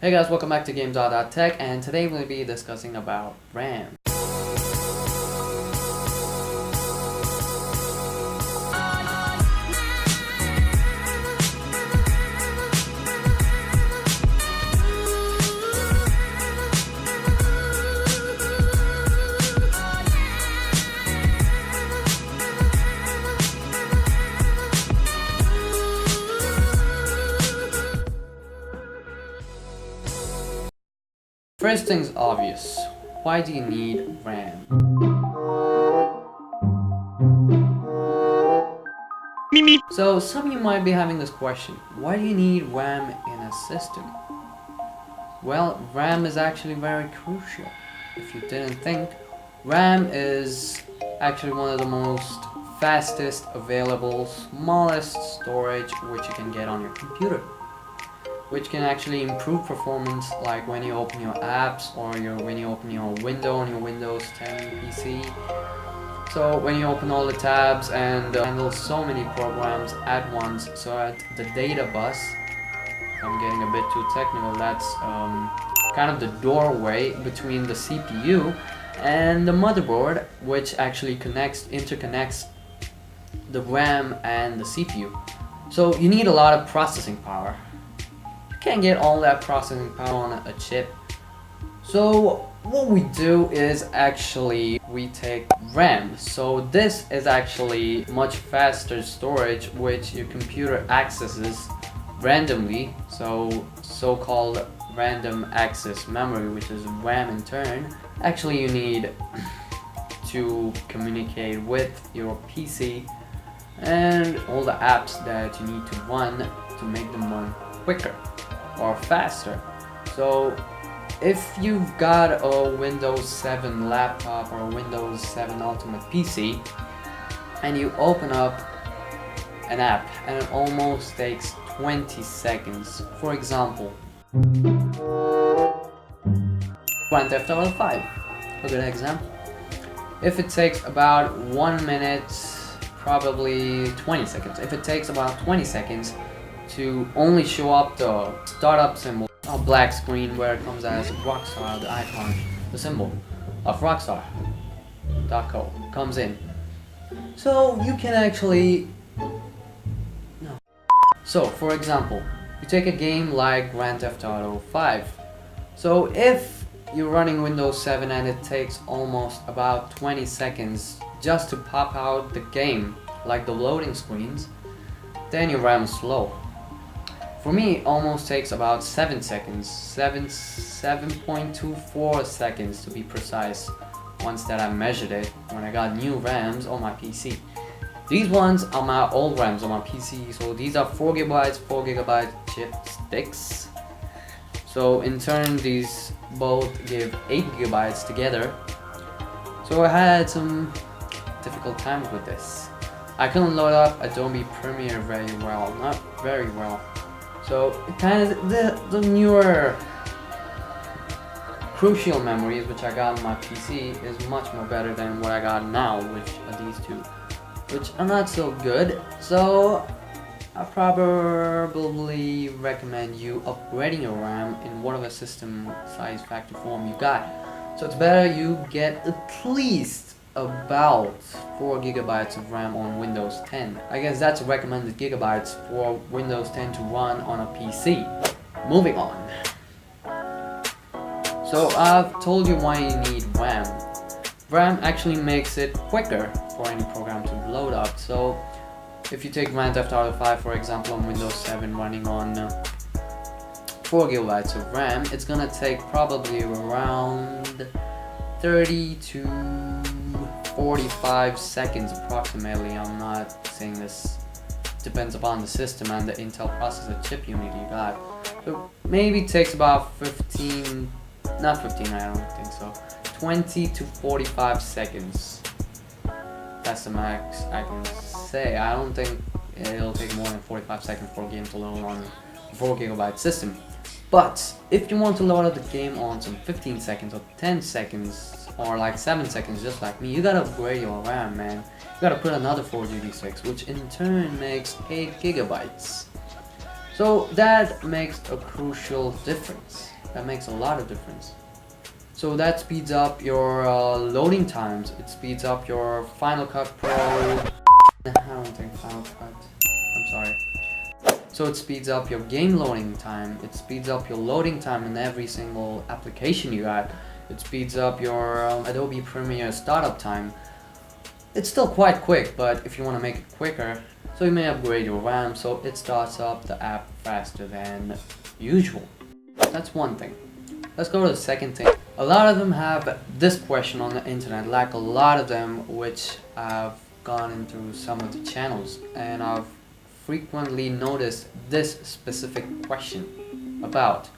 Hey guys, welcome back to Games.Tech, and today we'll be discussing about RAM. First thing's obvious. Why do you need RAM? So some of you might be having this question. Why do you need RAM in a system? Well, RAM is actually very crucial. If you didn't think, RAM is actually one of the most fastest available, smallest storage which you can get on your computer, which can actually improve performance, like when you open your apps or when you open your window on your Windows 10 PC. So when you open all the tabs and handle so many programs at once, so at the data bus, I'm getting a bit too technical, that's kind of the doorway between the CPU and the motherboard, which actually interconnects the RAM and the CPU. So you need a lot of processing power. Can't get all that processing power on a chip. So what we do is actually we take RAM. So this is actually much faster storage which your computer accesses randomly. So-called random access memory, which is RAM in turn. Actually you need to communicate with your PC and all the apps that you need to run to make them run quicker or faster. So if you've got a Windows 7 laptop or a Windows 7 Ultimate PC and you open up an app and it almost takes 20 seconds, for example Grand Theft Auto 5, a good example. If it takes about 1 minute, probably 20 seconds. If it takes about 20 seconds to only show up the startup symbol, a black screen where it comes as Rockstar, the icon, the symbol of Rockstar.co comes in. So you can actually... No. So for example, you take a game like Grand Theft Auto 5. So if you're running Windows 7 and it takes almost about 20 seconds just to pop out the game, like the loading screens, then your RAM is slow. For me, it almost takes about 7 seconds, 7.24 seconds to be precise, once that I measured it when I got new RAMs on my PC. These ones are my old RAMs on my PC, so these are 4GB chip sticks. So in turn, these both give 8GB together. So I had some difficult times with this. I couldn't load up Adobe Premiere very well, not very well. So it kind of the newer crucial memories which I got on my PC is much more better than what I got now, which are these two, which are not so good. So I probably recommend you upgrading your RAM in whatever system size factor form you got. So it's better you get at least about 4GB of RAM on Windows 10. I guess that's recommended gigabytes for Windows 10 to run on a PC. Moving on. So I've told you why you need RAM. RAM actually makes it quicker for any program to load up. So if you take Grand Theft Auto 5 for example on Windows 7 running on 4GB of RAM, it's gonna take probably around 30 to 45 seconds approximately. I'm not saying this, depends upon the system and the Intel processor chip unit you got. So maybe it takes about 15, not 15, I don't think so, 20 to 45 seconds. That's the max I can say. I don't think it'll take more than 45 seconds for a game to load on a 4GB system. But if you want to load up the game on some 15 seconds or 10 seconds or like 7 seconds just like me, you gotta upgrade your RAM, man. You gotta put another 4GB6, which in turn makes 8GB. So that makes a crucial difference. That makes a lot of difference. So that speeds up your loading times. It speeds up your Final Cut Pro. I don't think Final Cut. I'm sorry. So it speeds up your game loading time. It speeds up your loading time in every single application you got. It speeds up your Adobe Premiere startup time. It's still quite quick, but if you want to make it quicker, so you may upgrade your RAM so it starts up the app faster than usual. That's one thing. Let's go to the second thing. A lot of them have this question on the internet, like a lot of them which I've gone into some of the channels, and I've frequently noticed this specific question about: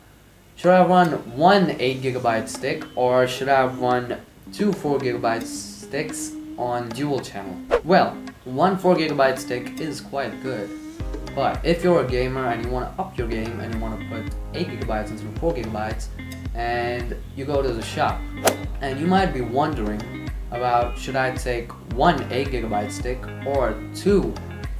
should I run one 8GB stick or should I run two 4GB sticks on dual channel? Well, one 4GB stick is quite good, but if you're a gamer and you want to up your game and you want to put 8GB instead of 4GB, and you go to the shop and you might be wondering about, should I take one 8GB stick or two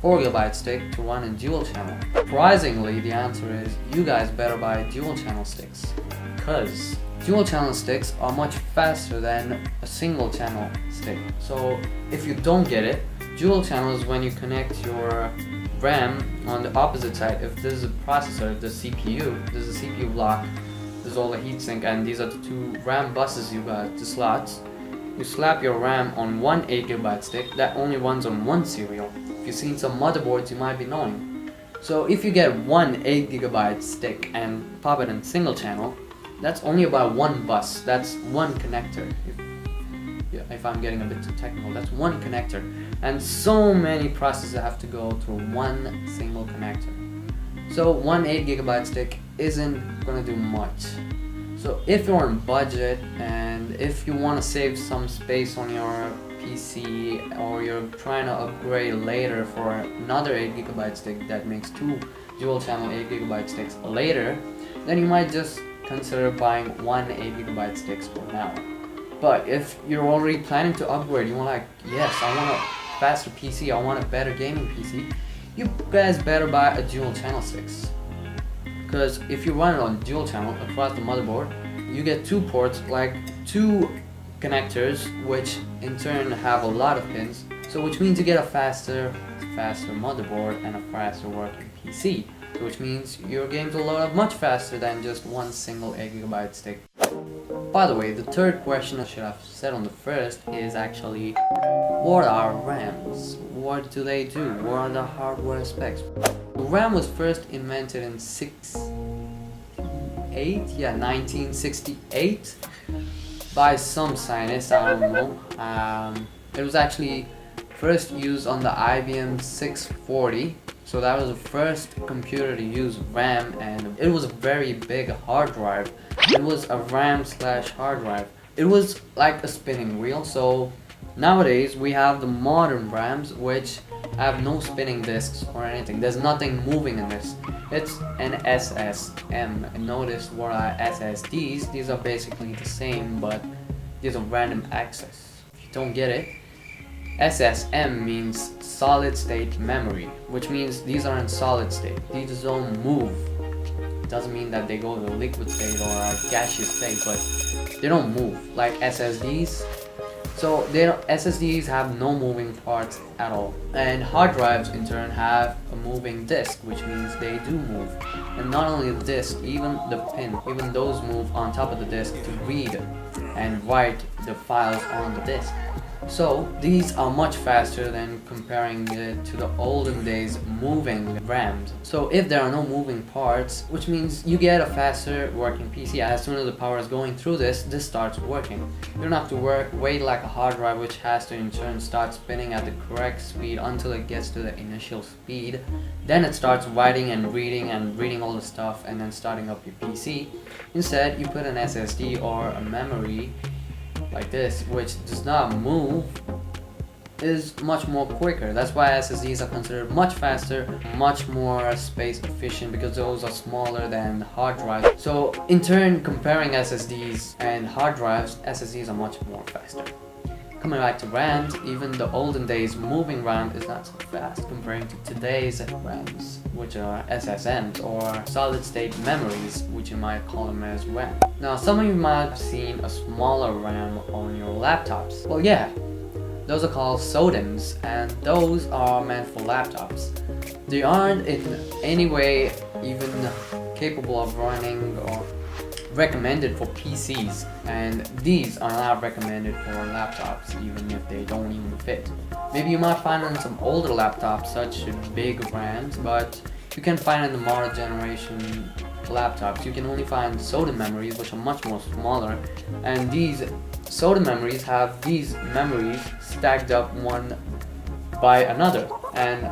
4GB stick to run in dual channel? Surprisingly, the answer is you guys better buy dual channel sticks, because dual channel sticks are much faster than a single channel stick. So if you don't get it, dual channel is when you connect your RAM on the opposite side. If this is a processor, the CPU, this is a CPU block, this is all the heatsink, and these are the two RAM buses you got, the slots. You slap your RAM on one 8GB stick that only runs on one serial. If you've seen some motherboards, you might be knowing. So if you get one 8GB stick and pop it in single channel, that's only about one bus. That's one connector. If I'm getting a bit too technical, that's one connector. And so many processes have to go through one single connector. So one 8GB stick isn't gonna do much. So if you're on budget and if you want to save some space on your PC, or you're trying to upgrade later for another 8GB stick that makes two dual channel 8GB sticks later, then you might just consider buying one 8GB sticks for now. But if you're already planning to upgrade, you want, like, yes, I want a faster PC, I want a better gaming PC, you guys better buy a dual channel sticks. Because if you run it on dual channel across the motherboard, you get two ports, like two connectors, which in turn have a lot of pins, so which means you get a faster motherboard and a faster working PC, so which means your games will load up much faster than just one single 8GB stick. By the way, the third question I should have said on the first is actually, what are RAMs? What do they do? What are the hardware specs? The RAM was first invented in 1968 by some scientist, I don't know. It was actually first used on the IBM 640, so that was the first computer to use RAM, and it was a very big hard drive. It was a RAM/hard drive. It was like a spinning wheel. So nowadays we have the modern RAMs, which have no spinning discs or anything. There's nothing moving in this. It's an SSM. Notice what are SSDs? These are basically the same, but these are random access. If you don't get it, SSM means solid state memory, which means these are in solid state. These don't move. It doesn't mean that they go to a liquid state or a gaseous state, but they don't move like SSDs. So SSDs have no moving parts at all. And hard drives in turn have a moving disk, which means they do move. And not only the disk, even the pin, even those move on top of the disk to read and write the files on the disk. So these are much faster than comparing it to the olden days moving RAMs. So if there are no moving parts, which means you get a faster working PC. As soon as the power is going through this starts working. You don't have to wait like a hard drive, which has to in turn start spinning at the correct speed until it gets to the initial speed. Then it starts writing and reading all the stuff and then starting up your PC. Instead, you put an SSD or a memory like this, which does not move, is much more quicker. That's why SSDs are considered much faster, much more space efficient, because those are smaller than hard drives. So in turn, comparing SSDs and hard drives, SSDs are much more faster. Coming back to RAMs, even the olden days moving RAM is not so fast comparing to today's RAMs, which are SSMs or solid state memories, which you might call them as RAM. Now some of you might have seen a smaller RAM on your laptops. Well yeah, those are called SODIMMs, and those are meant for laptops. They aren't in any way even capable of running or recommended for PCs, and these are not recommended for laptops even if they don't even fit. Maybe you might find on some older laptops such big RAMs, but you can find in the modern generation laptops you can only find SODIMM memories, which are much more smaller, and these SODIMM memories have these memories stacked up one by another. And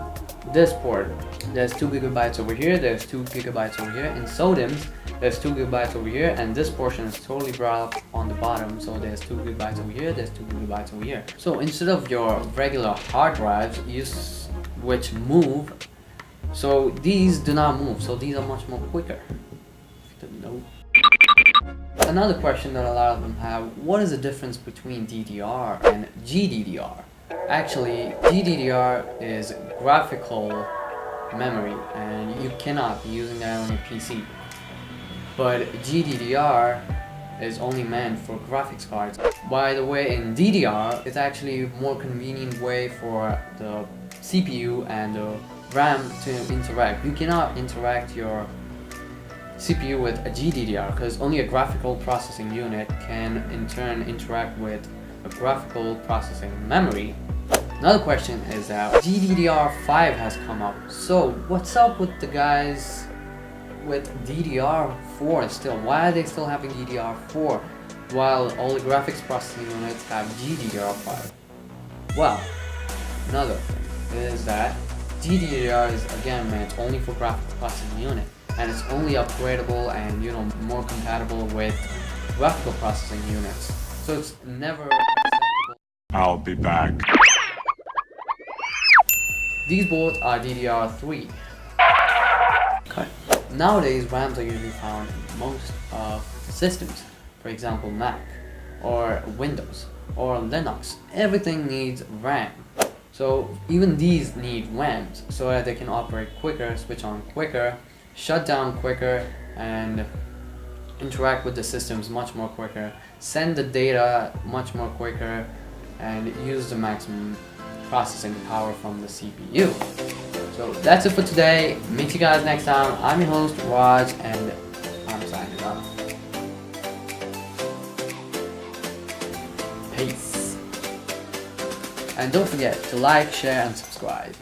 this port, there's 2 gigabytes over here, there's 2 gigabytes over here. In SODIMMs, there's 2 gigabytes over here, and this portion is totally brought up on the bottom, so there's 2 gigabytes over here, there's 2 gigabytes over here. So instead of your regular hard drives, which move, so these do not move, so these are much more quicker. Another question that a lot of them have: what is the difference between DDR and GDDR? Actually, GDDR is graphical memory and you cannot be using that on your PC. But GDDR is only meant for graphics cards. By the way, in DDR, it's actually a more convenient way for the CPU and the RAM to interact. You cannot interact your CPU with a GDDR because only a graphical processing unit can in turn interact with a graphical processing memory. Another question is that GDDR5 has come up. So what's up with the guys with DDR4 still? Why are they still having DDR4 while all the graphics processing units have GDDR5? Well, another thing is that GDDR is again meant only for graphics processing unit, and it's only upgradable and more compatible with graphical processing units. So it's never acceptable. I'll be back. These boards are DDR3. Okay. Nowadays, RAMs are usually found in most of systems. For example, Mac, or Windows, or Linux. Everything needs RAM. So even these need RAMs so that they can operate quicker, switch on quicker, shut down quicker, and interact with the systems much more quicker, send the data much more quicker, and use the maximum processing power from the CPU. So that's it for today. Meet you guys next time. I'm your host Raj, and I'm signing off. Peace. And don't forget to like, share, and subscribe.